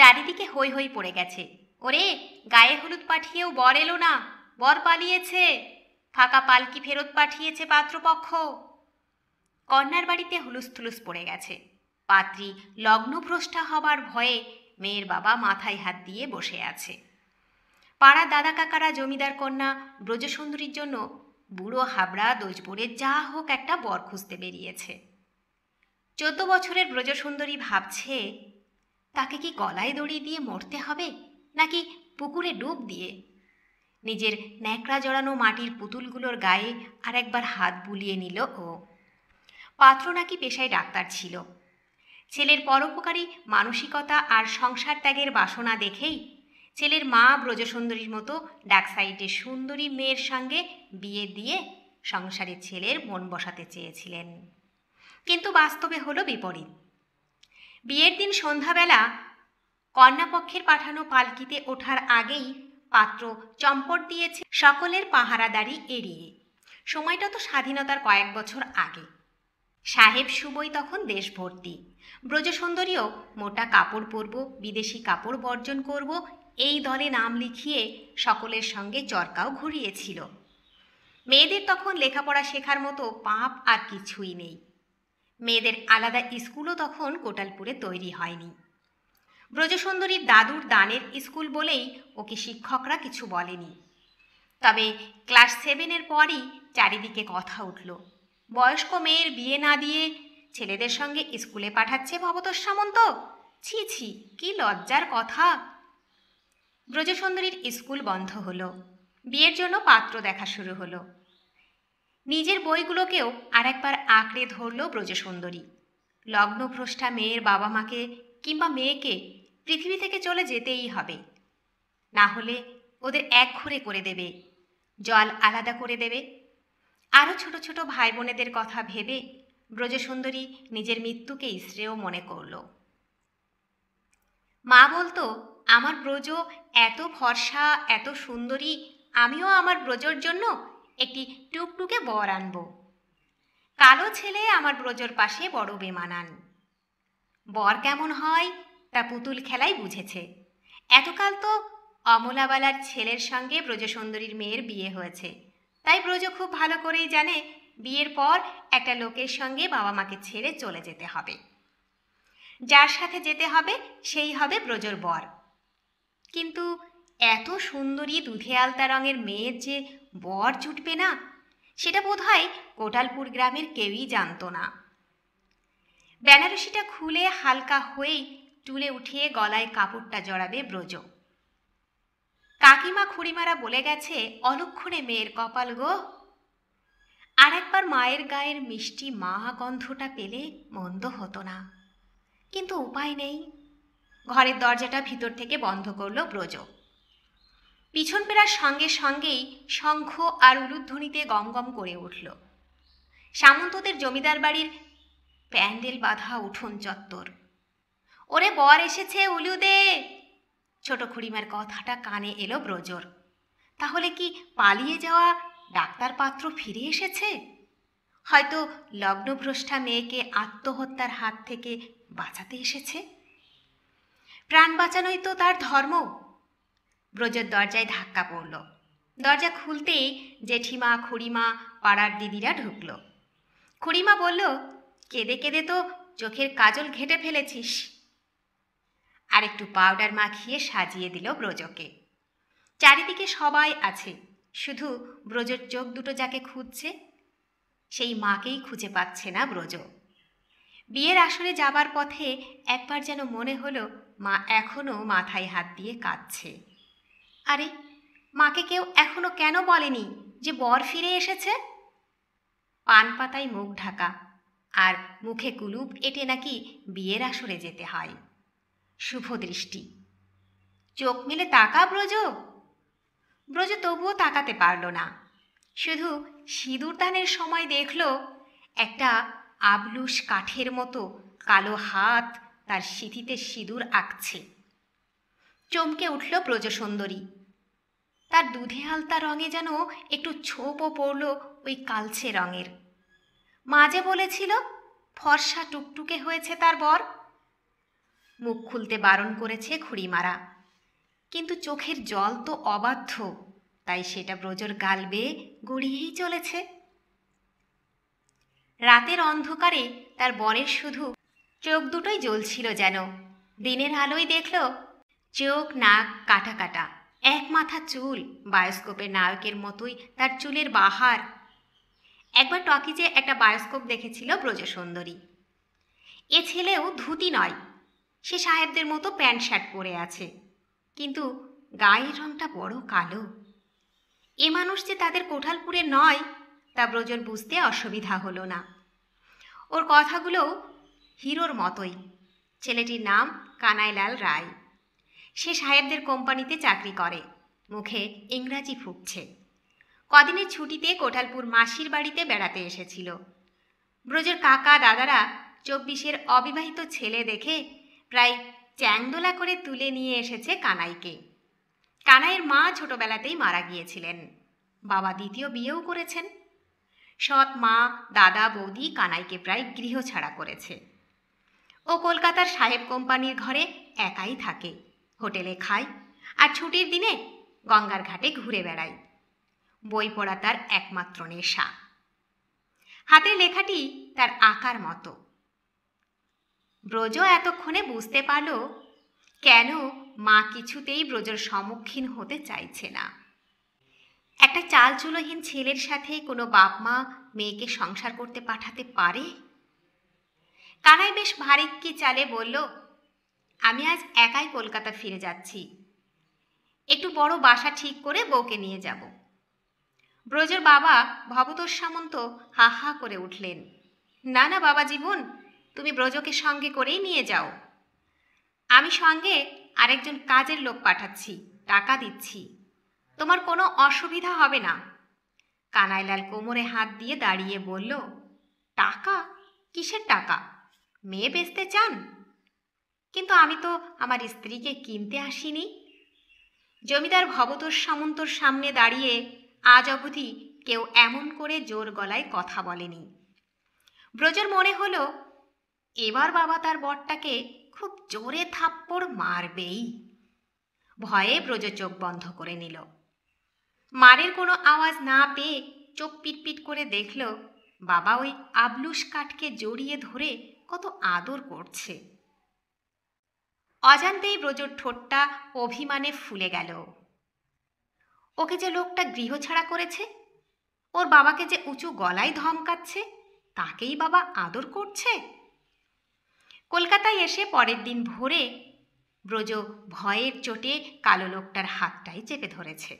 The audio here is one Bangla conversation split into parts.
চারিদিকে হৈ হৈ পড়ে গেছে। ওরে, গায়ে হলুদ পাঠিয়েও বর এলো না, বর পালিয়েছে, ফাঁকা পালকি ফেরত পাঠিয়েছে পাত্রপক্ষ। কন্যার বাড়িতে হুলুস্থুলুস পড়ে গেছে। পাত্রী লগ্নভ্রষ্টা হবার ভয়ে মেয়ের বাবা মাথায় হাত দিয়ে বসে আছে। পাড়া দাদা কাকারা জমিদার কন্যা ব্রজসুন্দরীর জন্য বুড়ো হাবড়া দোজপুরে যা হোক একটা বর খুঁজতে বেরিয়েছে। 14 বছরের ব্রজসুন্দরী ভাবছে, তাকে কি গলায় দড়ি দিয়ে মরতে হবে নাকি পুকুরে ডুব দিয়ে? নিজের ন্যাকড়া জড়ানো মাটির পুতুলগুলোর গায়ে আর একবার হাত বুলিয়ে নিল ও। পাত্র নাকি পেশায় ডাক্তার ছিল। ছেলের পরোপকারী মানসিকতা আর সংসার ত্যাগের বাসনা দেখেই ছেলের মা ব্রজসুন্দরীর মতো ডাকসাইটের সুন্দরী মেয়ের সঙ্গে বিয়ে দিয়ে সংসারে ছেলের মন বসাতে চেয়েছিলেন। কিন্তু বাস্তবে হলো বিপরীত। বিয়ের দিন সন্ধ্যাবেলা কন্যাপক্ষের পাঠানো পালকিতে ওঠার আগেই পাত্র চম্পট দিয়েছে সকলের পাহারাদারি এড়িয়ে। সময়টা তো স্বাধীনতার কয়েক বছর আগে। সাহেব সুবই তখন দেশ ভর্তি। ব্রজসুন্দরীও মোটা কাপড় পরব, বিদেশি কাপড় বর্জন করব, এই দলে নাম লিখিয়ে সকলের সঙ্গে চরকাও ঘুরিয়েছিল। মেয়েদের তখন লেখাপড়া শেখার মতো পাপ আর কিছুই নেই। মেয়েদের আলাদা স্কুলও তখন কোটালপুরে তৈরি হয়নি। ব্রজসুন্দরীর দাদুর দানের স্কুল বলেই ওকে শিক্ষকরা কিছু বলেনি। তবে ক্লাস 7 পরই চারিদিকে কথা উঠল, বয়স্ক মেয়ের বিয়ে না দিয়ে ছেলেদের সঙ্গে স্কুলে পাঠাচ্ছে ভবতোষ সামন্ত। ছি ছি, কি লজ্জার কথা। ব্রজসুন্দরীর স্কুল বন্ধ হলো। বিয়ের জন্য পাত্র দেখা শুরু হলো। নিজের বইগুলোকেও আর একবার আঁকড়ে ধরল ব্রজসুন্দরী। লগ্নভ্রষ্টা মেয়ের বাবা মাকে কিংবা মেয়েকে পৃথিবী থেকে চলে যেতেই হবে, না হলে ওদের একঘরে করে দেবে, জল আলাদা করে দেবে। আরও ছোট ছোট ভাই বোনেদের কথা ভেবে ব্রজসুন্দরী নিজের মৃত্যুকেই শ্রেয় মনে করল। মা বলতো, আমার ব্রজ এত ফর্সা, এত সুন্দরী, আমিও আমার ব্রজর জন্য একটি টুকটুকে বর আনব। কালো ছেলে আমার ব্রজর পাশে বড় বেমানান। বর কেমন হয় তা পুতুল খেলাই বুঝেছে। এতকাল তো অমলাবালার ছেলের সঙ্গে ব্রজসুন্দরীর মেয়ের বিয়ে হয়েছে, তাই ব্রজ খুব ভালো করেই জানে বিয়ের পর একটা লোকের সঙ্গে বাবা মাকে ছেড়ে চলে যেতে হবে। যার সাথে যেতে হবে সেই হবে ব্রজর বর। কিন্তু এত সুন্দরী দুধে আলতা রঙের মেয়ের যে বর জুটবে না, সেটা বোধহয় কোটালপুর গ্রামের কেউই জানত না। বেনারসিটা খুলে হালকা হয়েই টুলে উঠিয়ে গলায় কাপড়টা জড়াবে ব্রজ। কাকিমা খুড়িমারা বলে গেছে, অলক্ষণে মেয়ের কপাল গো। আর একবার মায়ের গায়ের মিষ্টি মা গন্ধটা পেলে মন্দ হতো না, কিন্তু উপায় নেই। ঘরের দরজাটা ভিতর থেকে বন্ধ করল ব্রজ। পিছন ফেরার সঙ্গে সঙ্গেই শঙ্খ আর উলুধ্বনিতে গমগম করে উঠল। সামন্তদের জমিদার বাড়ির প্যান্ডেল বাঁধা উঠোন চত্বর। ওরে, বর এসেছে, উলু দে। ছোট খুড়িমার কথাটা কানে এলো ব্রজর। তাহলে কি পালিয়ে যাওয়া ডাক্তার পাত্র ফিরে এসেছে? হয়তো লগ্নভ্রষ্টা মেয়েকে আত্মহত্যার হাত থেকে বাঁচাতে এসেছে। প্রাণ বাঁচানোই তো তার ধর্ম। ব্রজর দরজায় ধাক্কা পড়ল। দরজা খুলতেই জেঠিমা, খুড়িমা, পাড়ার দিদিরা ঢুকল। খুড়িমা বলল, কেঁদে কেঁদে তো চোখের কাজল ঘেঁটে ফেলেছিস। আর একটু পাউডার মাখিয়ে সাজিয়ে দিল ব্রজকে। চারিদিকে সবাই আছে, শুধু ব্রজর চোখ দুটো যাকে খুঁজছে, সেই মাকেই খুঁজে পাচ্ছে না ব্রজ। বিয়ের আসরে যাবার পথে একবার যেন মনে হলো মা এখনো মাথায় হাত দিয়ে কাঁদছে। আরে, মাকে কেউ এখনো কেন বলেনি যে বর ফিরে এসেছে? পান পাতায় মুখ ঢাকা আর মুখে কুলুপ এঁটে নাকি বিয়ের আসরে যেতে হয়। শুভ দৃষ্টি। চোখ মেলে তাকা ব্রজ। ব্রজ তবুও তাকাতে পারল না। শুধু সিঁদুর দানের সময় দেখল একটা আবলুস কাঠের মতো কালো হাত তার সিঁথিতে সিঁদুর আঁকছে। চমকে উঠল ব্রজসুন্দরী। তার দুধে আলতা রঙে যেন একটু ছোপও পড়ল ওই কালচে রঙের। মা যে বলেছিল ফর্সা টুকটুকে হয়েছে তার বর। মুখ খুলতে বারণ করেছে খুড়িমারা, কিন্তু চোখের জল তো অবাধ্য, তাই সেটা ব্রজর গাল বেয়ে গড়িয়েই চলেছে। রাতের অন্ধকারে তার বরের শুধু চোখ দুটোই জ্বলছিল যেন। দিনের আলোয় দেখল চোখ নাক কাটা কাটা, এক মাথা চুল, বায়োস্কোপের নায়কের মতোই তার চুলের বাহার। একবার টকিজে একটা বায়োস্কোপ দেখেছিল ব্রজসুন্দরী। এ ছেলেও ধুতি নয়, সে সাহেবদের মতো প্যান্ট শার্ট পরে আছে, কিন্তু গায়ের রংটা বড় কালো। এ মানুষ যে তাদের কোঠালপুরে নয় তা ব্রজর বুঝতে অসুবিধা হলো না। ওর কথাগুলোও হিরোর মতোই। ছেলেটির নাম কানাইলাল রায়। সে সাহেবদের কোম্পানিতে চাকরি করে, মুখে ইংরাজি ফুঁকছে। কদিনের ছুটিতে কোঠালপুর মাসির বাড়িতে বেড়াতে এসেছিল। ব্রজর কাকা দাদারা 24-এর অবিবাহিত ছেলে দেখে প্রায় চ্যাংদোলা করে তুলে নিয়ে এসেছে কানাইকে। কানাইয়ের মা ছোটবেলাতেই মারা গিয়েছিলেন, বাবা দ্বিতীয় বিয়েও করেছেন। সৎ মা দাদা বৌদি কানাইকে প্রায় গৃহছাড়া করেছে। ও কলকাতার সাহেব কোম্পানির ঘরে একাই থাকে, হোটেলে খায়, আর ছুটির দিনে গঙ্গার ঘাটে ঘুরে বেড়ায়। বই পড়া তার একমাত্র নেশা। হাতের লেখাটি তার আঁকার মতো। ব্রজ এতক্ষণে বুঝতে পারল কেন মা কিছুতেই ব্রজর সম্মুখীন হতে চাইছে না। একটা চালচুলোহীন ছেলের সাথে কোনো বাপ মা মেয়েকে সংসার করতে পাঠাতে পারে? কানাই বেশ ভারিক্কি চালে বলল, আমি আজ একাই কলকাতা ফিরে যাচ্ছি, একটু বড় বাসা ঠিক করে বউকে নিয়ে যাব। ব্রজর বাবা ভবতোষ সামন্ত হা হা করে উঠলেন, না না বাবা জীবন, তুমি ব্রজকে সঙ্গে করেই নিয়ে যাও। আমি সঙ্গে আরেকজন কাজের লোক পাঠাচ্ছি, টাকা দিচ্ছি, তোমার কোনো অসুবিধা হবে না। কানাইলাল কোমরে হাত দিয়ে দাঁড়িয়ে বলল, টাকা? কিসের টাকা? মেয়ে বেচতে চান? কিন্তু আমি তো আমার স্ত্রীকে কিনতে আসিনি। জমিদার ভবতোষ সামন্তর সামনে দাঁড়িয়ে আজ অবধি কেউ এমন করে জোর গলায় কথা বলেনি। ব্রজর মনে হলো এবার বাবা তার বরটাকে খুব জোরে থাপ্পড় মারবেই। ভয়ে ব্রজ চোখ বন্ধ করে নিল। মারের কোনো আওয়াজ না পেয়ে চোখ পিটপিট করে দেখল বাবা ওই আবলুস কাঠকে জড়িয়ে ধরে কত আদর করছে। অজান্তেই ব্রজর ঠোঁটটা অভিমানে ফুলে গেল। ওকে যে লোকটা গৃহছাড়া করেছে, ওর বাবাকে যে উঁচু গলায় ধমকাচ্ছে, তাকেই বাবা আদর করছে। কলকাতায় এসে পরের দিন ভোরে ব্রজ ভয়ের চোটে কালো লোকটার হাতটাই চেপে ধরেছে।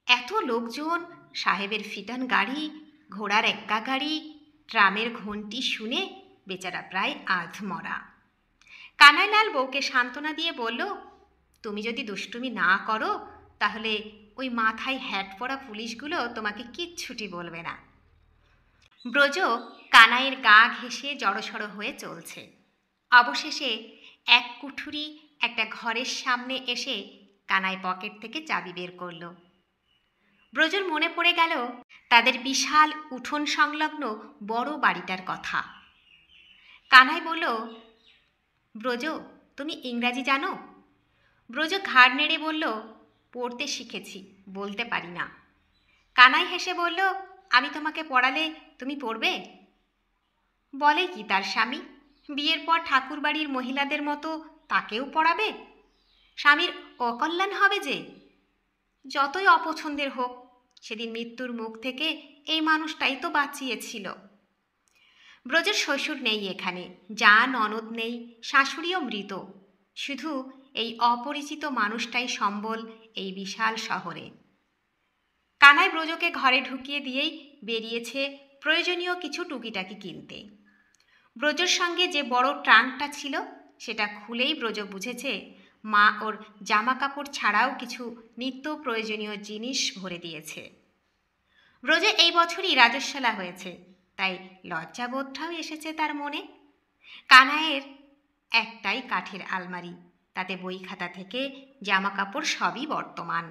এত লোকজন, সাহেবের ফিটান গাড়ি, ঘোড়ার এক্কা গাড়ি, ট্রামের ঘণ্টি শুনে বেচারা প্রায় আধমরা। কানাইলাল বউকে সান্ত্বনা দিয়ে বলল, তুমি যদি দুষ্টুমি না করো তাহলে ওই মাথায় হ্যাট পরা পুলিশগুলো তোমাকে কিচ্ছুটি বলবে না। ব্রজ কানাইয়ের গা ঘেঁষে জড়সড় হয়ে চলছে। অবশেষে এক কুঠুরি একটা ঘরের সামনে এসে কানাই পকেট থেকে চাবি বের করল। ব্রজর মনে পড়ে গেল তাদের বিশাল উঠোন সংলগ্ন বড় বাড়িটার কথা। কানাই বলল, ব্রজ তুমি ইংরাজি জানো? ব্রজ ঘাড় নেড়ে বলল, পড়তে শিখেছি, বলতে পারি না। কানাই হেসে বলল, আমি তোমাকে পড়ালে তুমি পড়বে? বলে কি তার স্বামী, বিয়ের পর ঠাকুরবাড়ির মহিলাদের মতো তাকেও পড়াবে? স্বামীর অকল্যাণ হবে যে। যতই অপছন্দের হোক, সেদিন মৃত্যুর মুখ থেকে এই মানুষটাই তো বাঁচিয়েছিল। ব্রজের শ্বশুর নেই এখানে, যা ননদ নেই, শাশুড়িও মৃত, শুধু এই অপরিচিত মানুষটাই সম্বল এই বিশাল শহরে। কানাই ব্রজকে ঘরে ঢুকিয়ে দিয়েই বেরিয়েছে প্রয়োজনীয় কিছু টুকিটাকি কিনতে। ব্রজর সঙ্গে যে বড় ট্রাঙ্কটা ছিল সেটা খুলেই ব্রজ বুঝেছে মা ওর জামা কাপড় ছাড়াও কিছু নিত্য প্রয়োজনীয় জিনিস ভরে দিয়েছে। ব্রজ এই বছরই রাজস্বলা হয়েছে, তাই লজ্জাবোধটাও এসেছে তার মনে। কানাইয়ের একটাই কাঠের আলমারি, তাতে বই খাতা থেকে জামা কাপড় সবই বর্তমান।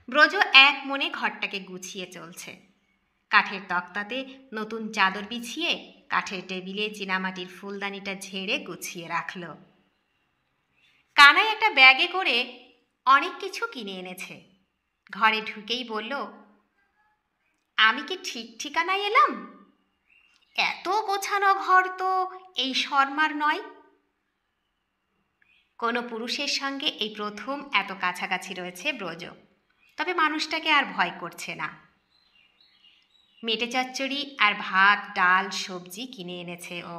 ব্রজ এক মনে ঘরটাকে গুছিয়ে চলছে। কাঠের তক্তাতে নতুন চাদর বিছিয়ে কাঠের টেবিলে চীনামাটির ফুলদানিটা ঝেড়ে গুছিয়ে রাখল। কানাই একটা ব্যাগে করে অনেক কিছু কিনে এনেছে। ঘরে ঢুকেই বলল, আমি কি ঠিক ঠিকানায় এলাম? এত গোছানো ঘর তো এই শর্মার নয়। কোনো পুরুষের সঙ্গে এই প্রথম এত কাছাকাছি রয়েছে ব্রজ। তবে মানুষটাকে আর ভয় করছে না। মেটে চচ্চড়ি আর ভাত, ডাল, সবজি কিনে এনেছে ও।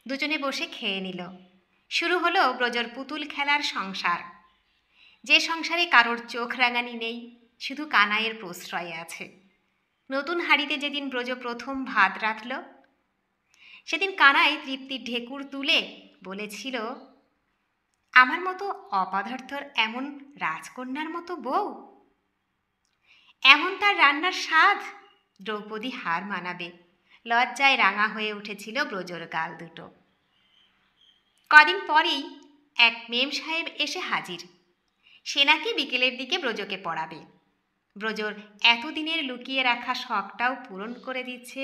দুজনে বসে খেয়ে নিল। শুরু হলো ব্রজর পুতুল খেলার সংসার। যে সংসারে কারোর চোখ রাঙানি নেই, শুধু কানাইয়ের প্রশ্রয়ে আছে। নতুন হাঁড়িতে যেদিন ব্রজ প্রথম ভাত রাখল, সেদিন কানাই তৃপ্তির ঢেকুর তুলে বলেছিল, আমার মতো অপদার্থর এমন রাজকন্যার মতো বউ, এমন তার রান্নার স্বাদ, দ্রৌপদী হার মানাবে। লজ্জায় রাঙা হয়ে উঠেছিল ব্রজর গাল দুটো। কদিন পরেই এক মেম সাহেব এসে হাজির। সে নাকি বিকেলের দিকে ব্রজকে পড়াবে। ব্রজর এতদিনের লুকিয়ে রাখা শখটাও পূরণ করে দিচ্ছে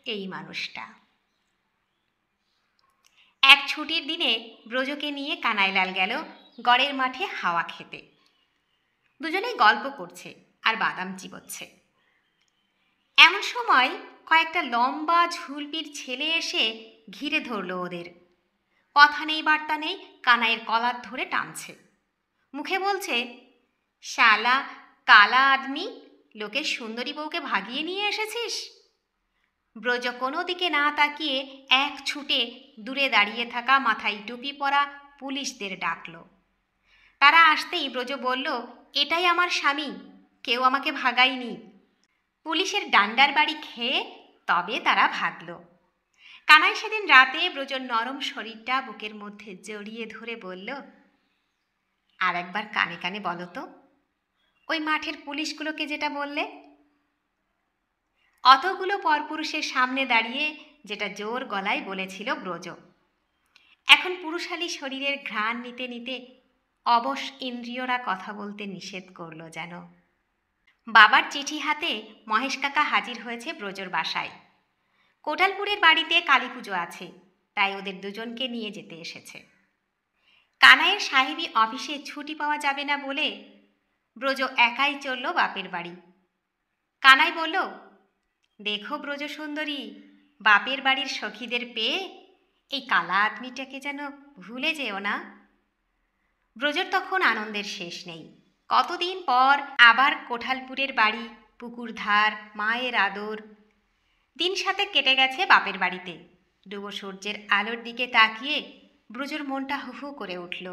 এই মানুষটা। এক ছুটির দিনে ব্রজকে নিয়ে কানাইলাল গেল গড়ের মাঠে হাওয়া খেতে। দুজনেই গল্প করছে আর বাদাম চিবোচ্ছে। এমন সময় কয়েকটা লম্বা ঝুলপির ছেলে এসে ঘিরে ধরল ওদের। কথা নেই বার্তা নেই, কানাইয়ের কলার ধরে টানছে। মুখে বলছে, শালা কালা আদমি, লোকের সুন্দরী বউকে ভাগিয়ে নিয়ে এসেছিস। ব্রজ কোনো দিকে না তাকিয়ে এক ছুটে দূরে দাঁড়িয়ে থাকা মাথায় টুপি পরা পুলিশদের ডাকল। তারা আসতেই ব্রজ বলল, এটাই আমার স্বামী, কেউ আমাকে ভাগায়নি। পুলিশের ডান্ডার বাড়ি খেয়ে তবে তারা ভাগল। কানাই সেদিন রাতে ব্রজর নরম শরীরটা বুকের মধ্যে জড়িয়ে ধরে বলল, আর একবার কানে কানে বলো তো, ওই মাঠের পুলিশগুলোকে যেটা বললে। অতগুলো পরপুরুষের সামনে দাঁড়িয়ে যেটা জোর গলায় বলেছিল ব্রজ। এখন পুরুষালী শরীরের ঘ্রাণ নিতে নিতে অবশ ইন্দ্রিয়রা কথা বলতে নিষেধ করল যেন। বাবার চিঠি হাতে মহেশ কাকা হাজির হয়েছে ব্রজর বাসায়। কোটালপুরের বাড়িতে কালী পুজো আছে, তাই ওদের দুজনকে নিয়ে যেতে এসেছে। কানাইয়ের সাহেবী অফিসে ছুটি পাওয়া যাবে না বলে ব্রজ একাই চলল বাপের বাড়ি। কানাই বলল, দেখো ব্রজ সুন্দরী, বাপের বাড়ির সখীদের পেয়ে এই কালা আদমিটাকে যেন ভুলে যেও না। ব্রজর তখন আনন্দের শেষ নেই। কতদিন পর আবার কোঠালপুরের বাড়ি, পুকুর ধার, মায়ের আদর। দিন সাথে কেটে গেছে বাপের বাড়িতে। ডুবো সূর্যের আলোর দিকে তাকিয়ে ব্রজর মনটা হু হু করে উঠল।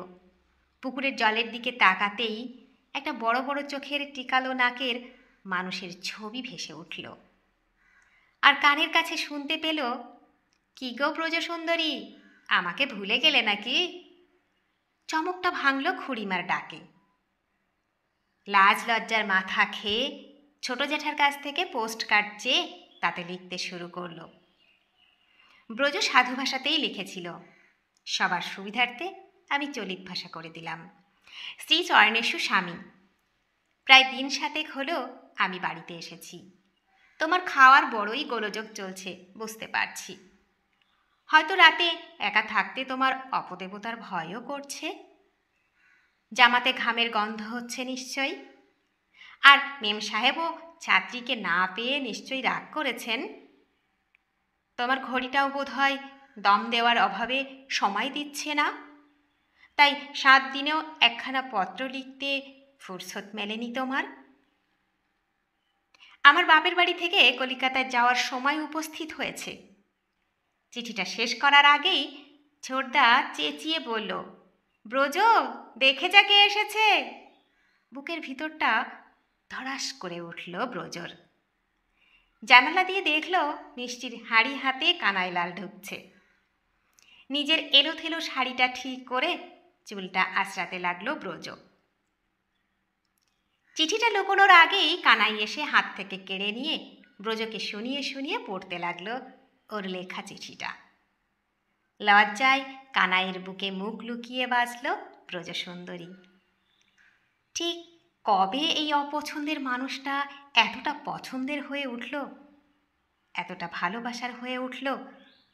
পুকুরের জলের দিকে তাকাতেই একটা বড় বড় চোখের টিকালো নাকের মানুষের ছবি ভেসে উঠল। আর কানের কাছে শুনতে পেল, কি গো ব্রজ সুন্দরী, আমাকে ভুলে গেলে নাকি? চমকটা ভাঙল খুড়িমার ডাকে। লাজ লজ্জার মাথা খেয়ে ছোট জ্যাঠার কাছ থেকে পোস্ট কার্ড চেয়ে তাতে লিখতে শুরু করল। ব্রজ সাধু ভাষাতেই লিখেছিল, সবার সুবিধার্থে আমি চলিত ভাষা করে দিলাম। শ্রী চরণেশু স্বামী, প্রায় দিন 7 হলো আমি বাড়িতে এসেছি। তোমার খাওয়ার বড়ই গোলযোগ চলছে, বুঝতে পারছি। হয়তো রাতে একা থাকতে তোমার অপদেবতার ভয়ও করছে। জামাতে ঘামের গন্ধ হচ্ছে নিশ্চয়ই। আর মেম সাহেবও ছাত্রীকে না পেয়ে নিশ্চয়ই রাগ করেছেন। তোমার ঘড়িটাও বোধ হয় দম দেওয়ার অভাবে সময় দিচ্ছে না, তাই 7 দিনেও একখানা পত্র লিখতে ফুরসত মেলেনি তোমার। আমার বাপের বাড়ি থেকে কলিকাতায় যাওয়ার সময় উপস্থিত হয়েছে। চিঠিটা শেষ করার আগেই ছোটদা চেঁচিয়ে বলল, ব্রজ, দেখে যা কে এসেছে। বুকের ভিতরটা ধড়াস করে উঠল ব্রজর। জানালা দিয়ে দেখল মিষ্টির হাঁড়ি হাতে কানাইলাল ঢুকছে। নিজের এলোথেলো শাড়িটা ঠিক করে চুলটা আঁচড়াতে লাগলো ব্রজ। চিঠিটা লুকোনোর আগেই কানাই এসে হাত থেকে কেড়ে নিয়ে ব্রজকে শুনিয়ে শুনিয়ে পড়তে লাগলো ওর লেখা চিঠিটা। লজ্জায় কানাইয়ের বুকে মুখ লুকিয়ে বাঁচল ব্রজ সুন্দরী। ঠিক কবে এই অপছন্দের মানুষটা এতটা পছন্দের হয়ে উঠল এতটা ভালোবাসার হয়ে উঠল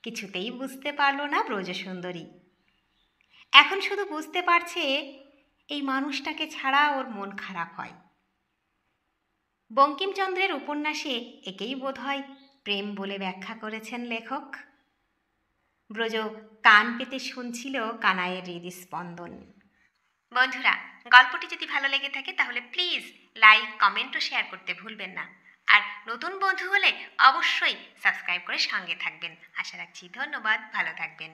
কিছুতেই বুঝতে পারল না ব্রজসুন্দরী। এখন শুধু বুঝতে পারছে এই মানুষটাকে ছাড়া ওর মন খারাপ হয়। বঙ্কিমচন্দ্রের উপন্যাসে একেই বোধহয় প্রেম বলে ব্যাখ্যা করেছেন লেখক। ব্রজ কান পেতে শুনছিল কানাইয়ের হৃদস্পন্দন। বন্ধুরা, গল্পটি যদি ভালো লেগে থাকে তাহলে প্লিজ লাইক, কমেন্ট ও শেয়ার করতে ভুলবেন না। আর নতুন বন্ধু হলে অবশ্যই সাবস্ক্রাইব করে সঙ্গে থাকবেন। আশা রাখছি। ধন্যবাদ। ভালো থাকবেন।